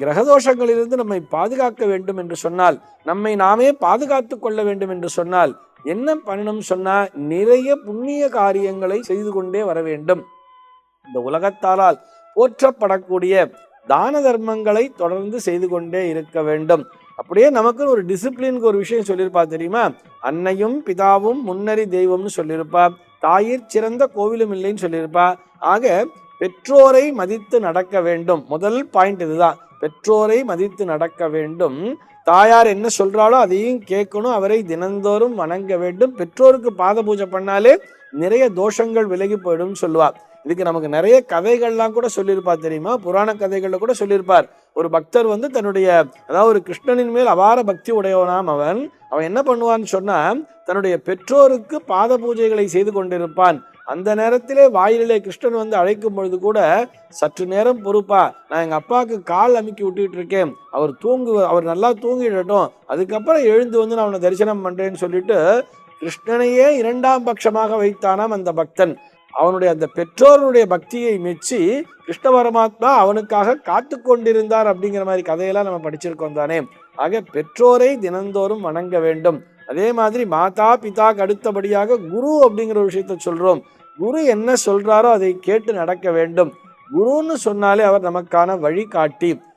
கிரகதோஷங்களிலிருந்து நம்மை பாதுகாக்க வேண்டும் என்று சொன்னால், நம்மை நாமே பாதுகாத்து கொள்ள வேண்டும் என்று சொன்னால் என்ன பண்ணணும் சொன்னா, நிறைய புண்ணிய காரியங்களை செய்து கொண்டே வர வேண்டும். இந்த உலகத்தாரால் போற்றப்படக்கூடிய தான தர்மங்களை தொடர்ந்து செய்து கொண்டே இருக்க வேண்டும். அப்படியே நமக்கு ஒரு டிசிப்ளினுக்கு ஒரு விஷயம் சொல்லியிருப்பா தெரியுமா? அன்னையும் பிதாவும் முன்னறி தெய்வம்னு சொல்லியிருப்பா. தாயிற் சிறந்த கோவிலும் இல்லைன்னு சொல்லியிருப்பா. ஆக பெற்றோரை மதித்து நடக்க வேண்டும். முதல் பாயிண்ட் இதுதான், பெற்றோரை மதித்து நடக்க வேண்டும். தாயார் என்ன சொல்றாளோ அதையும் கேட்கணும். அவரை தினந்தோறும் வணங்க வேண்டும். பெற்றோருக்கு பாத பூஜை பண்ணாலே நிறைய தோஷங்கள் விலகி போயிடும் சொல்லுவார். இதுக்கு நமக்கு நிறைய கதைகள்லாம் கூட சொல்லியிருப்பார் தெரியுமா? புராண கதைகள்ல கூட சொல்லியிருப்பார். ஒரு பக்தர் தன்னுடைய, அதாவது ஒரு கிருஷ்ணனின் மேல் அபார பக்தி உடையவனாம் அவன் என்ன பண்ணுவான்னு சொன்னா, தன்னுடைய பெற்றோருக்கு பாத பூஜைகளை செய்து கொண்டிருப்பான். அந்த நேரத்திலே வாயிலே கிருஷ்ணன் அழைக்கும் பொழுது கூட, சற்று நேரம் பொறுப்பா, நான் எங்க அப்பாவுக்கு கால் அமுக்கி விட்டுட்டு இருக்கேன், அவர் நல்லா தூங்கிடட்டும், அதுக்கப்புறம் எழுந்து நான் அவனை தரிசனம் பண்றேன்னு சொல்லிட்டு கிருஷ்ணனையே இரண்டாம் பட்சமாக வைத்தானாம் அந்த பக்தன். அவனுடைய அந்த பெற்றோருடைய பக்தியை மெச்சி கிருஷ்ண பரமாத்மா அவனுக்காக காத்து கொண்டிருந்தார் அப்படிங்கிற மாதிரி கதையெல்லாம் நம்ம படிச்சிருக்கோம் தானே. ஆக பெற்றோரை தினந்தோறும் வணங்க வேண்டும். அதே மாதிரி மாதா பிதாக்கு அடுத்தபடியாக குரு அப்படிங்கிற ஒரு விஷயத்த சொல்றோம். குரு என்ன சொல்றாரோ அதை கேட்டு நடக்க வேண்டும். குருன்னு சொன்னாலே அவர் நமக்கான வழிகாட்டி.